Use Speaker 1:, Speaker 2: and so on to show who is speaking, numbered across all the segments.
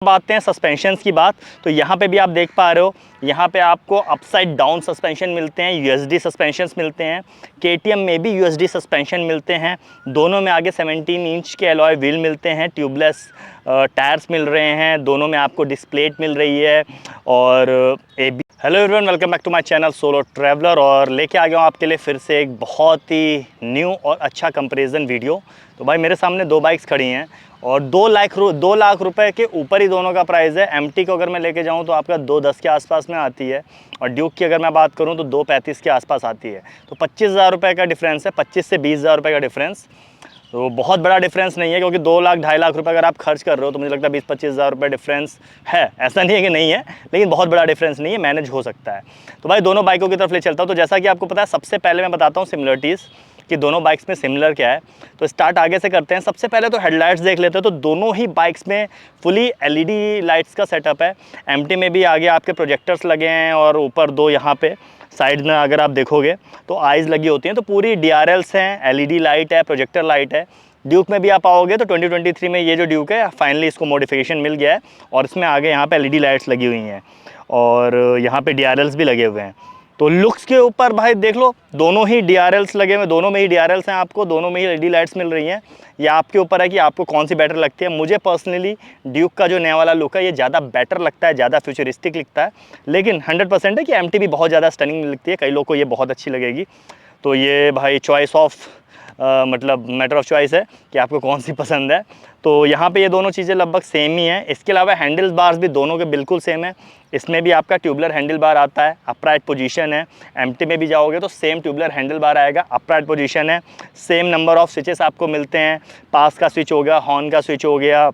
Speaker 1: अब आते हैं सस्पेंशंस की बात। तो यहाँ पे भी आप देख पा रहे हो, यहाँ पे आपको अपसाइड डाउन सस्पेंशन मिलते हैं, यूएसडी सस्पेंशंस मिलते हैं। केटीएम में भी यूएसडी सस्पेंशन मिलते हैं। दोनों में आगे 17 इंच के अलॉय व्हील मिलते हैं, ट्यूबलेस टायर्स मिल रहे हैं, दोनों में आपको डिस्प्लेट मिल रही है। और hello everyone, welcome back to my channel solo traveller. और लेके आ गया हूँ आपके लिए फिर से एक बहुत ही न्यू और अच्छा कंपैरिजन वीडियो। तो भाई मेरे सामने दो बाइक्स खड़ी हैं और 2 लाख रुपए के ऊपर ही दोनों का प्राइस है। एमटी को अगर मैं लेके जाऊं तो आपका 210 के आसपास में आती है, और ड्यूक की अगर मैं बात करूं तो 235 के आसपास आती है। तो 25,000 रुपये का डिफरेंस है, 25 से 20,000 रुपये का डिफरेंस। तो बहुत बड़ा डिफरेंस नहीं है, क्योंकि 2 लाख 2.5 लाख रुपए अगर आप खर्च कर रहे हो तो मुझे लगता है 20-25,000 रुपये डिफरेंस है। ऐसा नहीं है कि नहीं है, लेकिन बहुत बड़ा डिफरेंस नहीं है, मैनेज हो सकता है। तो भाई दोनों बाइकों की तरफ ले चलता हूँ। तो जैसा कि आपको पता है, सबसे पहले मैं बताता हूँ सिमिलरिटीज़ कि दोनों बाइक्स में सिमिलर क्या है। तो स्टार्ट आगे से करते हैं। सबसे पहले तो हेडलाइट्स देख लेते हैं। तो दोनों ही बाइक्स में फुली एलईडी लाइट्स का सेटअप है। एमटी में भी आगे आपके प्रोजेक्टर्स लगे हैं, और ऊपर दो यहाँ पे साइड में अगर आप देखोगे तो आइज़ लगी होती हैं। तो पूरी DRLs हैं, एलईडी लाइट है, प्रोजेक्टर लाइट है। ड्यूक में भी आप आओगे तो 2023 में ये जो ड्यूक है फाइनली इसको मॉडिफिकेशन मिल गया है, और इसमें आगे यहाँ पे एलईडी लाइट्स लगी हुई हैं, और यहाँ पे DRLs भी लगे हुए हैं। तो लुक्स के ऊपर भाई देख लो, दोनों ही DRLs लगे हुए, दोनों में ही DRLs हैं, आपको दोनों में ही एलईडी लाइट्स मिल रही हैं। ये आपके ऊपर है कि आपको कौन सी बेटर लगती है। मुझे पर्सनली ड्यूक का जो नया वाला लुक है ये ज़्यादा बेटर लगता है, ज़्यादा फ्यूचरिस्टिक लगता है। लेकिन 100% है कि एमटी भी बहुत ज़्यादा स्टनिंग लगती है, कई लोगों को ये बहुत अच्छी लगेगी। तो ये भाई चॉइस ऑफ मतलब मैटर ऑफ चॉइस है कि आपको कौन सी पसंद है। तो यहाँ पे ये दोनों चीज़ें लगभग सेम ही हैं। इसके अलावा हैंडल बार्स भी दोनों के बिल्कुल सेम है। इसमें भी आपका ट्यूबलर हैंडल बार आता है, अपराइट पोजीशन है। एमटी में भी जाओगे तो सेम ट्यूबलर हैंडल बार आएगा, अपराइट पोजीशन है। सेम नंबर ऑफ स्विचेस आपको मिलते हैं। पास का स्विच हो गया, हॉर्न का स्विच हो गया,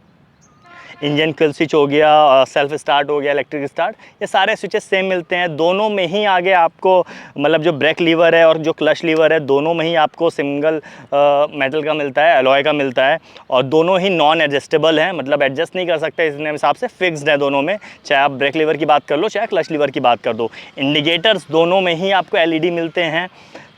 Speaker 1: इंजन किल स्विच हो गया, सेल्फ स्टार्ट हो गया, इलेक्ट्रिक स्टार्ट, ये सारे स्विचेस सेम मिलते हैं। दोनों में ही आगे आपको मतलब जो ब्रेक लीवर है और जो क्लच लीवर है, दोनों में ही आपको सिंगल मेटल का मिलता है, अलॉय का मिलता है। और दोनों ही नॉन एडजस्टेबल हैं, मतलब एडजस्ट नहीं कर सकते, इस हिसाब से फिक्स्ड है दोनों में। चाहे आप ब्रेक लीवर की बात कर लो, चाहे क्लच लीवर की बात कर दो। इंडिकेटर्स दोनों में ही आपको एलईडी मिलते हैं।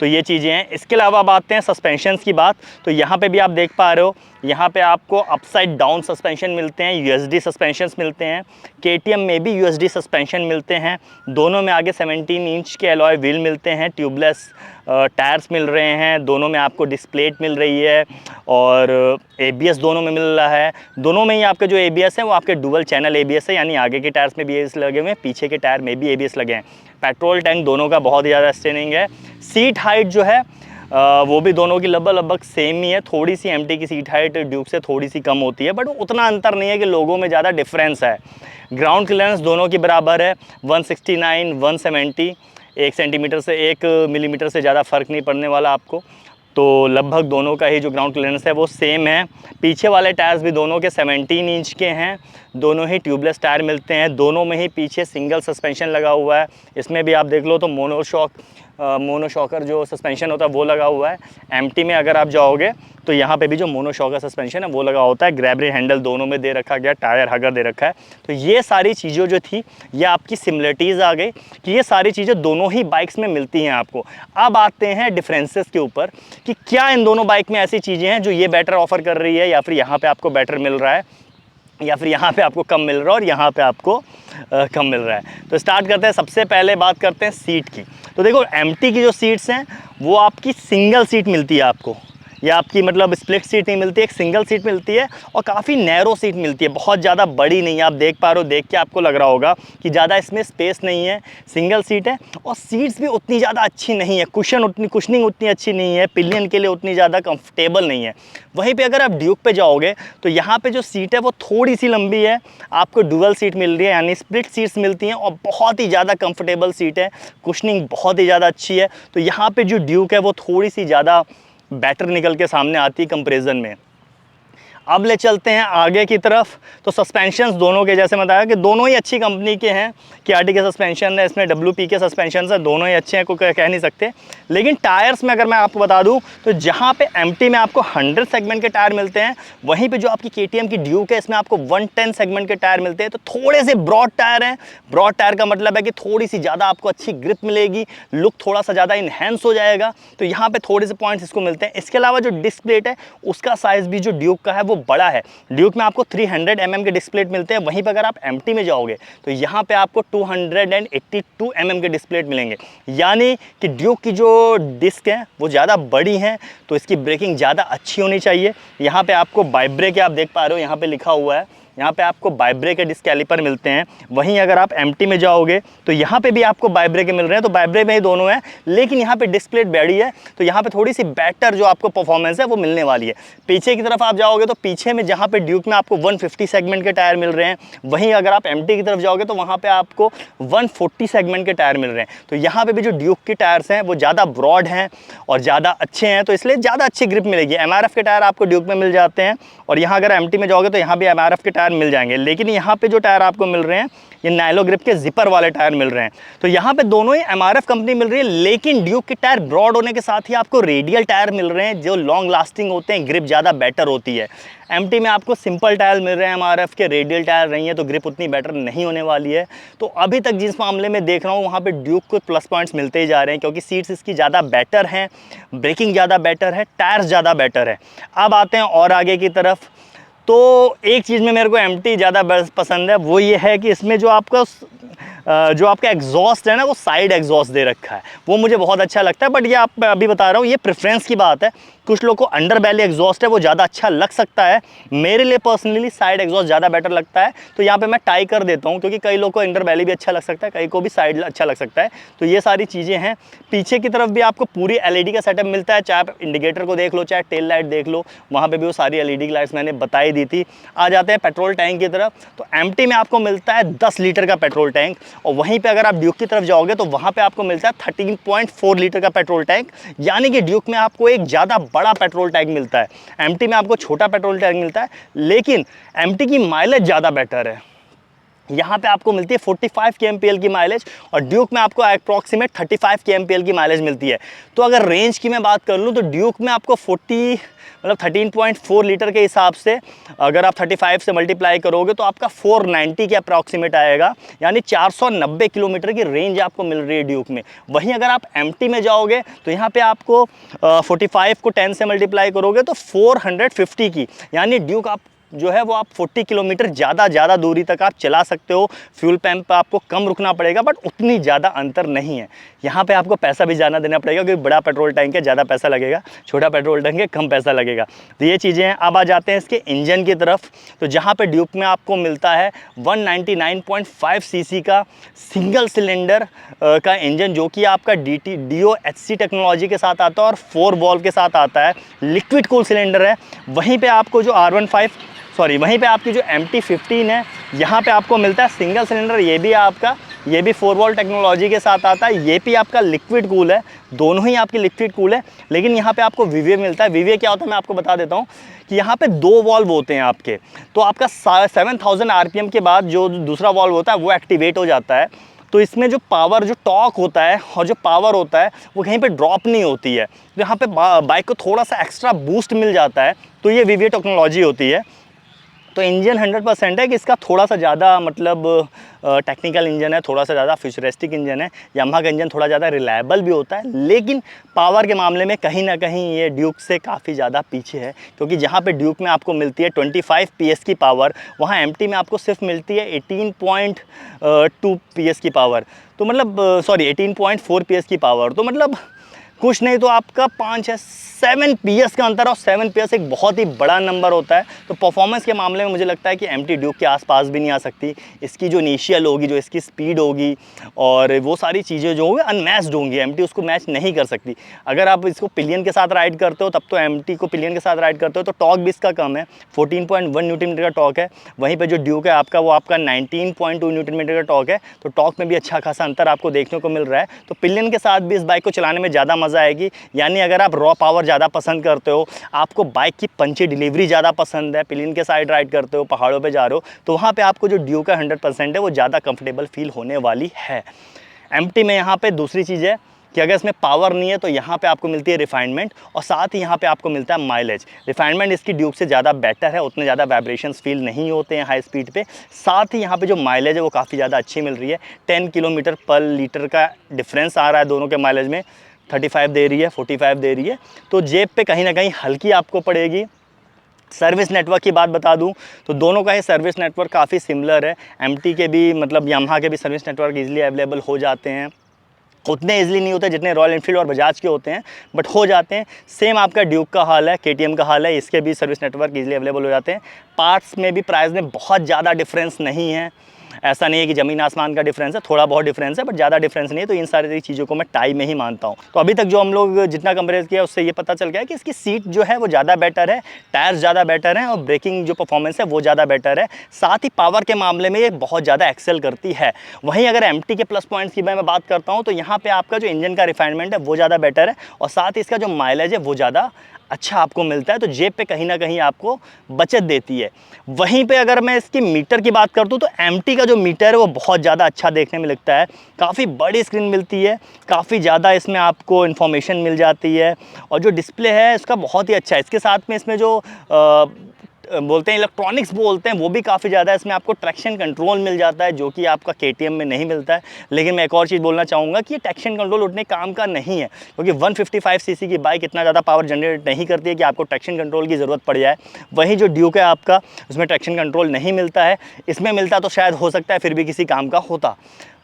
Speaker 1: तो ये चीज़ें हैं। इसके अलावा अब आते हैं सस्पेंशंस की बात। तो यहाँ पे भी आप देख पा रहे हो, यहाँ पे आपको अपसाइड डाउन सस्पेंशन मिलते हैं, यूएसडी सस्पेंशंस मिलते हैं। केटीएम में भी यूएसडी सस्पेंशन मिलते हैं। दोनों में आगे 17 इंच के अलॉय व्हील मिलते हैं, ट्यूबलेस टायर्स मिल रहे हैं, दोनों में आपको डिस्प्लेट मिल रही है, और ABS दोनों में मिल रहा है। दोनों में ही आपके जो ABS है वो आपके डुअल चैनल ABS है, यानी आगे के टायर्स में भी ABS लगे हुए हैं, पीछे के टायर में भी ABS लगे हैं। पेट्रोल टैंक दोनों का बहुत ही ज़्यादा स्टैंडिंग है। सीट हाइट जो है वो भी दोनों की लगभग सेम ही है। थोड़ी सी एमटी की सीट हाइट ड्यूक से थोड़ी सी कम होती है, बट उतना अंतर नहीं है कि लोगों में ज़्यादा डिफरेंस है। ग्राउंड क्लियरेंस दोनों की बराबर है, 169 170, 1 सेंटीमीटर से 1 मिलीमीटर से ज़्यादा फ़र्क नहीं पड़ने वाला आपको। तो लगभग दोनों का ही जो ग्राउंड क्लियरेंस है वो सेम है। पीछे वाले टायर्स भी दोनों के 17 इंच के हैं। दोनों ही ट्यूबलेस टायर मिलते हैं। दोनों में ही पीछे सिंगल सस्पेंशन लगा हुआ है। इसमें भी आप देख लो तो मोनोशॉकर जो सस्पेंशन होता है वो लगा हुआ है। एमटी में अगर आप जाओगे तो यहाँ पे भी जो मोनोशॉकर सस्पेंशन है वो लगा होता है। ग्रैब रेल हैंडल दोनों में दे रखा गया, टायर हगर दे रखा है। तो ये सारी चीज़ें जो थी ये आपकी सिमिलरिटीज़ आ गई कि ये सारी चीज़ें दोनों ही बाइक्स में मिलती हैं आपको। अब आते हैं डिफरेंसेस के ऊपर कि क्या इन दोनों बाइक में ऐसी चीज़ें हैं जो ये बेटर ऑफर कर रही है, या फिर यहाँ पे आपको बेटर मिल रहा है, या फिर यहाँ पे आपको कम मिल रहा है और यहाँ पे आपको कम मिल रहा है। तो स्टार्ट करते हैं। सबसे पहले बात करते हैं सीट की। तो देखो एमटी की जो सीट्स हैं वो आपकी सिंगल सीट मिलती है आपको, या आपकी मतलब स्प्लिट सीट नहीं मिलती है, एक सिंगल सीट मिलती है, और काफ़ी नैरो सीट मिलती है, बहुत ज़्यादा बड़ी नहीं है। आप देख पा रहे हो, देख के आपको लग रहा होगा कि ज़्यादा इसमें स्पेस नहीं है, सिंगल सीट है। और सीट्स भी उतनी ज़्यादा अच्छी नहीं है, कुशनिंग उतनी अच्छी नहीं है, पिलियन के लिए उतनी ज़्यादा कंफर्टेबल नहीं है। वहीं पे अगर आप ड्यूक पे जाओगे तो यहाँ पे जो सीट है वो थोड़ी सी लंबी है, आपको डुअल सीट मिल रही है, यानी स्प्लिट सीट्स मिलती हैं, और बहुत ही ज़्यादा कंफर्टेबल सीट है, कुशनिंग बहुत ही ज़्यादा अच्छी है। तो यहाँ पे जो ड्यूक है वो थोड़ी सी ज़्यादा बेटर निकल के सामने आती है कंपैरिजन में। अब ले चलते हैं आगे की तरफ। तो सस्पेंशंस दोनों के जैसे बताया कि दोनों ही अच्छी कंपनी के हैं। KRT के सस्पेंशन है, इसमें WP के सस्पेंशन है, दोनों ही अच्छे हैं, कोई कह नहीं सकते। लेकिन टायर्स में अगर मैं आपको बता दूं तो जहां पे MT में आपको 100 सेगमेंट के टायर मिलते हैं, वहीं पे जो आपकी KTM की ड्यूक है इसमें आपको 110 सेगमेंट के टायर मिलते हैं। तो थोड़े से ब्रॉड टायर हैं। ब्रॉड टायर का मतलब है कि थोड़ी सी ज़्यादा आपको अच्छी ग्रिप मिलेगी, लुक थोड़ा सा ज़्यादा इन्हेंस हो जाएगा। तो यहाँ पे थोड़े से पॉइंट्स इसको मिलते हैं। इसके अलावा जो डिस्क प्लेट है उसका साइज़ भी जो ड्यूक का है वो बड़ा है। ड्यूक में आपको 300 mm के डिस्प्ले मिलते हैं, वहीं पर अगर आप MT में जाओगे तो यहाँ पे आपको 282 mm के डिस्प्ले मिलेंगे। यानी कि ड्यूक की जो डिस्क है वो ज़्यादा बड़ी हैं, तो इसकी ब्रेकिंग ज़्यादा अच्छी होनी चाहिए। यहाँ पे आपको बाई ब्रेक आप देख पा रहे हो, यहाँ पे लिखा हुआ है, यहाँ पे आपको बाई ब्रेक के डिस्क कैलिपर मिलते हैं। वहीं अगर आप MT में जाओगे तो यहाँ पे भी आपको बाई ब्रेक मिल रहे हैं, तो बाई ब्रेक में ही दोनों हैं, लेकिन यहाँ पे डिस्क प्लेट बड़ी है, तो यहाँ पे थोड़ी सी बेटर जो आपको परफॉर्मेंस है वो मिलने वाली है। पीछे की तरफ आप जाओगे तो पीछे में जहाँ पे ड्यूक में आपको 150 सेगमेंट के टायर मिल रहे हैं, वहीं अगर आप MT की तरफ जाओगे तो वहाँ पे आपको 140 सेगमेंट के टायर मिल रहे हैं। तो यहाँ पे भी जो ड्यूक के टायर्स हैं वो ज़्यादा ब्रॉड हैं और ज़्यादा अच्छे हैं, तो इसलिए ज़्यादा अच्छी ग्रिप मिलेगी। MRF के टायर आपको ड्यूक में मिल जाते हैं, और यहाँ अगर MT में जाओगे तो यहाँ भी MRF के टायर मिल जाएंगे, लेकिन यहाँ पे जो टायर आपको मिल रहे हैं ये नाइलो ग्रिप के जिपर वाले टायर मिल रहे हैं। तो यहाँ पे दोनों ही MRF कंपनी मिल रही है, लेकिन ड्यूक के टायर ब्रॉड होने के साथ ही आपको रेडियल टायर मिल रहे हैं जो लॉन्ग लास्टिंग होते हैं, ग्रिप ज़्यादा बेटर होती है। MT में आपको सिंपल टायर मिल रहे हैं MRF के, रेडियल टायर नहीं है, तो ग्रिप उतनी बेटर नहीं होने वाली है। तो अभी तक जिस मामले में देख रहा हूँ वहाँ पे ड्यूक को प्लस पॉइंट्स मिलते ही जा रहे हैं, क्योंकि सीट्स इसकी ज़्यादा बेटर हैं, ब्रेकिंग ज़्यादा बेटर है, टायर्स ज़्यादा बेटर है। अब आते हैं और आगे की तरफ। तो एक चीज़ में मेरे को MT ज़्यादा पसंद है, वो ये है कि इसमें जो आपका एग्जॉस्ट है ना, वो साइड एग्जॉस्ट दे रखा है, वो मुझे बहुत अच्छा लगता है। बट ये आप अभी बता रहा हूँ, ये प्रेफरेंस की बात है। कुछ लोग को अंडर बैली एग्जॉस्ट है वो ज़्यादा अच्छा लग सकता है, मेरे लिए पर्सनली साइड एग्जॉस्ट ज़्यादा बेटर लगता है। तो यहाँ पे मैं टाई कर देता हूँ, क्योंकि कई लोग को अंडर बैली भी अच्छा लग सकता है, कई को भी साइड अच्छा लग सकता है। तो ये सारी चीज़ें हैं। पीछे की तरफ भी आपको पूरी LED का सेटअप मिलता है, चाहे आप इंडिकेटर को देख लो, चाहे टेल लाइट देख लो, वहाँ पर भी वो सारी LED लाइट्स मैंने बताई दी थी। आ जाते हैं पेट्रोल टैंक की तरफ। तो MT में आपको मिलता है 10 लीटर का पेट्रोल टैंक, और वहीं पे अगर आप ड्यूक की तरफ जाओगे तो वहाँ पे आपको मिलता है 13.4 लीटर का पेट्रोल टैंक। यानी कि ड्यूक में आपको एक ज़्यादा बड़ा पेट्रोल टैंक मिलता है, MT में आपको छोटा पेट्रोल टैंक मिलता है, लेकिन MT की माइलेज ज़्यादा बेटर है। यहाँ पे आपको मिलती है 45 kmpl की माइलेज, और ड्यूक में आपको अप्रॉक्सीमेट 35 kmpl की माइलेज मिलती है। तो अगर रेंज की मैं बात कर लूँ तो ड्यूक में आपको 13.4 लीटर के हिसाब से अगर आप 35 से मल्टीप्लाई करोगे तो आपका 490 के अप्रॉक्सीमेट आएगा, यानी 490 किलोमीटर की रेंज आपको मिल रही है ड्यूक में। वहीं अगर आप MT में जाओगे तो यहाँ पे आपको 45 को 10 से मल्टीप्लाई करोगे तो 450 की, यानी ड्यूक आप जो है वो आप 40 किलोमीटर ज़्यादा दूरी तक आप चला सकते हो। फ्यूल पंप पर आपको कम रुकना पड़ेगा, बट उतनी ज़्यादा अंतर नहीं है। यहाँ पे आपको पैसा भी ज़्यादा देना पड़ेगा, क्योंकि बड़ा पेट्रोल टैंक है, ज़्यादा पैसा लगेगा, छोटा पेट्रोल टैंक है, कम पैसा लगेगा। तो ये चीज़ें हैं। अब आ जाते हैं इसके इंजन की तरफ। तो जहाँ पे ड्यूक में आपको मिलता है 199.5 cc का सिंगल सिलेंडर का इंजन, जो कि आपका DOHC टेक्नोलॉजी के साथ आता है और 4 वॉल्व के साथ आता है, लिक्विड कूल सिलेंडर है। वहीं पे आपको जो वहीं पे आपकी जो MT-15 है, यहाँ पे आपको मिलता है सिंगल सिलेंडर, ये भी 4 वॉल्व टेक्नोलॉजी के साथ आता है, ये भी आपका लिक्विड कूल है, दोनों ही आपकी लिक्विड कूल है। लेकिन यहाँ पे आपको VVA मिलता है। VVA क्या होता है मैं आपको बता देता हूँ कि यहाँ पे 2 वॉल्व होते हैं आपके, तो आपका 7000 RPM के बाद जो दूसरा वॉल्व होता है वो एक्टिवेट हो जाता है। तो इसमें जो टॉर्क होता है और जो पावर होता है वो कहीं पे ड्रॉप नहीं होती है, तो यहाँ पे बाइक को थोड़ा सा एक्स्ट्रा बूस्ट मिल जाता है। तो ये VVA टेक्नोलॉजी होती है। तो इंजन 100% है कि इसका थोड़ा सा ज़्यादा मतलब टेक्निकल इंजन है, थोड़ा सा ज़्यादा फ्यूचरिस्टिक इंजन है। यामाहा का इंजन थोड़ा ज़्यादा रिलायबल भी होता है, लेकिन पावर के मामले में कहीं ना कहीं ये ड्यूक से काफ़ी ज़्यादा पीछे है, क्योंकि जहाँ पे ड्यूक में आपको मिलती है 25 PS की पावर, वहाँ MT में आपको सिर्फ मिलती है 18.2 PS की पावर। तो मतलब 18.4 PS की पावर। तो मतलब कुछ नहीं तो आपका 7 PS का अंतर, और 7 PS एक बहुत ही बड़ा नंबर होता है। तो परफॉर्मेंस के मामले में मुझे लगता है कि MT ड्यूक के आसपास भी नहीं आ सकती। इसकी जो इनिशियल होगी, जो इसकी स्पीड होगी और वो सारी चीज़ें जो होंगी अनमैच्ड होंगी, MT उसको मैच नहीं कर सकती। अगर आप इसको पिलियन के साथ राइड करते हो तब तो MT को पिलियन के साथ राइड करते हो तो टॉर्क भी इसका कम है, 14.1 न्यूटन मीटर का टॉर्क है। वहीं पर जो ड्यूक है आपका वो आपका 19.2 न्यूटन मीटर का टॉर्क है, तो टॉर्क में भी अच्छा खासा अंतर आपको देखने को मिल रहा है। तो पिलियन के साथ भी इस बाइक को चलाने में ज़्यादा मज़ा आएगी। यानी अगर आप रॉ पावर ज़्यादा पसंद करते हो, आपको बाइक की पंची डिलीवरी ज़्यादा पसंद है, पिलियन के साइड राइड करते हो, पहाड़ों पे जा रहे हो, तो वहाँ पे आपको जो ड्यूक का 100% है वो ज़्यादा कंफर्टेबल फील होने वाली है। MT में यहाँ पे दूसरी चीज़ है कि अगर इसमें पावर नहीं है तो यहाँ पे आपको मिलती है रिफाइनमेंट, और साथ ही यहाँ पे आपको मिलता है माइलेज। रिफाइनमेंट इसकी ड्यूक से ज़्यादा बेटर है, उतने ज़्यादा वाइब्रेशंस फील नहीं होते हैं हाई स्पीड पे। साथ ही यहाँ पे जो माइलेज है वो काफ़ी ज़्यादा अच्छी मिल रही है, 10 किलोमीटर पर लीटर का डिफरेंस आ रहा है दोनों के माइलेज में। 35 दे रही है, 45 दे रही है, तो जेब पे कहीं ना कहीं हल्की आपको पड़ेगी। सर्विस नेटवर्क की बात बता दूं तो दोनों का ही सर्विस नेटवर्क काफ़ी सिमिलर है। MT के भी मतलब यामाहा के भी सर्विस नेटवर्क ईजिली अवेलेबल हो जाते हैं, उतने ईजिली नहीं होते जितने रॉयल एनफील्ड और बजाज के होते हैं, बट हो जाते हैं। सेम आपका ड्यूक का हाल है, KTM का हाल है, इसके भी सर्विस नेटवर्क ईजिली अवेलेबल हो जाते हैं। पार्ट्स में भी प्राइस में बहुत ज़्यादा डिफरेंस नहीं है, ऐसा नहीं है कि ज़मीन आसमान का डिफरेंस है, थोड़ा बहुत डिफरेंस है बट ज़्यादा डिफरेंस नहीं है। तो इन सारी चीज़ों को मैं टाई में ही मानता हूँ। तो अभी तक जो हम लोग जितना कंपेयर किया उससे ये पता चल गया है कि इसकी सीट जो है वो ज़्यादा बेटर है, टायर्स ज़्यादा बेटर हैं और ब्रेकिंग जो परफॉर्मेंस है वो ज़्यादा बेटर है। साथ ही पावर के मामले में ये बहुत ज़्यादा एक्सेल करती है। वहीं अगर MT के प्लस पॉइंट्स की मैं बात करता हूँ तो यहाँ पर आपका जो इंजन का रिफाइनमेंट है वो ज़्यादा बेटर है और साथ ही इसका जो माइलेज है वो ज़्यादा अच्छा आपको मिलता है, तो जेब पे कहीं ना कहीं आपको बचत देती है। वहीं पे अगर मैं इसकी मीटर की बात करता हूँ तो MT का जो मीटर है वो बहुत ज़्यादा अच्छा देखने में लगता है। काफ़ी बड़ी स्क्रीन मिलती है, काफ़ी ज़्यादा इसमें आपको इन्फॉर्मेशन मिल जाती है और जो डिस्प्ले है इसका बहुत ही अच्छा है। इसके साथ में इसमें जो बोलते हैं इलेक्ट्रॉनिक्स बोलते हैं वो भी काफ़ी ज़्यादा है। इसमें आपको ट्रैक्शन कंट्रोल मिल जाता है जो कि आपका KTM में नहीं मिलता है। लेकिन मैं एक और चीज़ बोलना चाहूँगा कि ये ट्रैक्शन कंट्रोल उतने काम का नहीं है, क्योंकि 155 सीसी की बाइक इतना ज़्यादा पावर जनरेट नहीं करती है कि आपको ट्रैक्शन कंट्रोल की ज़रूरत पड़ जाए। वहीं जो ड्यूक है आपका उसमें ट्रैक्शन कंट्रोल नहीं मिलता है, इसमें मिलता तो शायद हो सकता है फिर भी किसी काम का होता।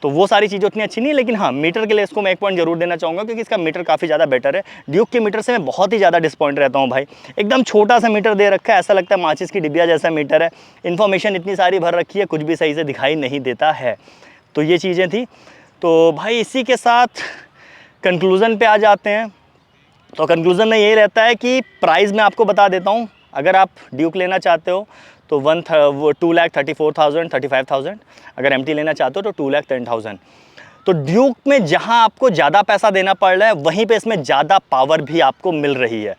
Speaker 1: तो वो सारी चीज़ें उतनी अच्छी नहीं है, लेकिन हाँ मीटर के लिए इसको मैं एक पॉइंट जरूर देना चाहूँगा क्योंकि इसका मीटर काफ़ी ज़्यादा बेटर है। ड्यूक के मीटर से मैं बहुत ही ज़्यादा डिसपॉइंट रहता हूँ भाई, एकदम छोटा सा मीटर दे रखा है, ऐसा लगता है माचिस की डिबिया जैसा मीटर है। इन्फॉर्मेशन इतनी सारी भर रखी है, कुछ भी सही से दिखाई नहीं देता है। तो ये चीज़ें थी। तो भाई इसी के साथ कंक्लूज़न पे आ जाते हैं। तो कंक्लूज़न में यही रहता है कि प्राइस मैं आपको बता देता हूँ। अगर आप ड्यूक लेना चाहते हो तो 2,34,000 35,000, अगर MT लेना चाहते हो तो 2,10,000। तो ड्यूक में जहां आपको ज़्यादा पैसा देना पड़ रहा है वहीं पे इसमें ज़्यादा पावर भी आपको मिल रही है।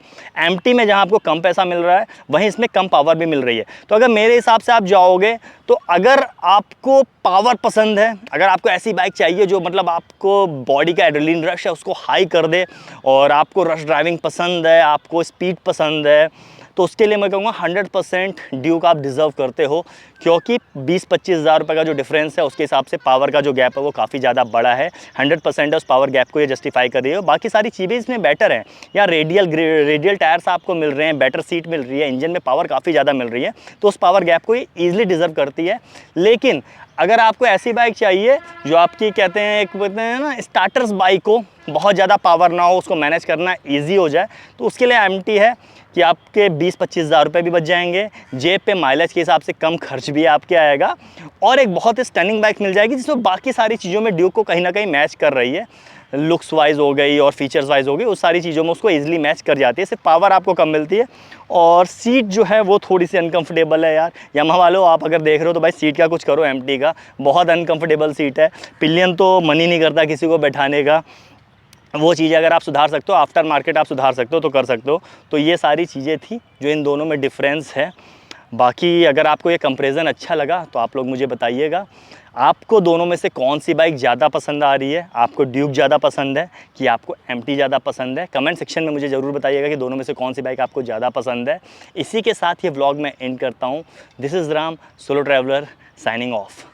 Speaker 1: MT में जहां आपको कम पैसा मिल रहा है वहीं इसमें कम पावर भी मिल रही है। तो अगर मेरे हिसाब से आप जाओगे तो अगर आपको पावर पसंद है, अगर आपको ऐसी बाइक चाहिए जो मतलब आपको बॉडी का एड्रेनलिन रश है उसको हाई कर दे और आपको रश ड्राइविंग पसंद है, आपको स्पीड पसंद है, तो उसके लिए मैं कहूँगा 100% ड्यूक आप डिज़र्व करते हो, क्योंकि 20-25 हज़ार रुपये का जो डिफरेंस है उसके हिसाब से पावर का जो गैप है वो काफ़ी ज़्यादा बड़ा है। 100% उस पावर गैप को ये जस्टिफाई कर रही है। बाकी सारी चीज़ें इसमें बेटर हैं, या रेडियल टायर्स आपको मिल रहे हैं, बेटर सीट मिल रही है, इंजन में पावर काफ़ी ज़्यादा मिल रही है, तो उस पावर गैप को ये ईजिली डिज़र्व करती है। लेकिन अगर आपको ऐसी बाइक चाहिए जो आपकी कहते हैं ना स्टार्टर्स बाइक हो, बहुत ज़्यादा पावर ना हो, उसको मैनेज करना ईजी हो जाए, तो उसके लिए MT है कि आपके 20-25 हज़ार रुपये भी बच जाएंगे, जेब पे माइलेज के हिसाब से कम खर्च भी आपके आएगा और एक बहुत ही स्टनिंग बाइक मिल जाएगी जिसमें बाकी सारी चीज़ों में ड्यूक को कहीं ना कहीं मैच कर रही है। लुक्स वाइज हो गई और फीचर्स वाइज हो गई, उस सारी चीज़ों में उसको ईजिली मैच कर जाती है। सिर्फ पावर आपको कम मिलती है और सीट जो है वो थोड़ी सी अनकंफर्टेबल है यार। यामाहा वालों आप अगर देख रहे हो तो भाई सीट का कुछ करो, MT का बहुत अनकंफर्टेबल सीट है। पिलियन तो मन ही नहीं करता किसी को बैठाने का। वो चीज़ें अगर आप सुधार सकते हो, आफ्टर मार्केट आप सुधार सकते हो तो कर सकते हो। तो ये सारी चीज़ें थी जो इन दोनों में डिफरेंस है। बाकी अगर आपको ये कंपैरिजन अच्छा लगा तो आप लोग मुझे बताइएगा, आपको दोनों में से कौन सी बाइक ज़्यादा पसंद आ रही है। आपको ड्यूक ज़्यादा पसंद है कि आपको MT ज़्यादा पसंद है? कमेंट सेक्शन में मुझे ज़रूर बताइएगा कि दोनों में से कौन सी बाइक आपको ज़्यादा पसंद है। इसी के साथ ये व्लॉग मैं एंड करता हूँ। This is Ram, solo traveller, signing off.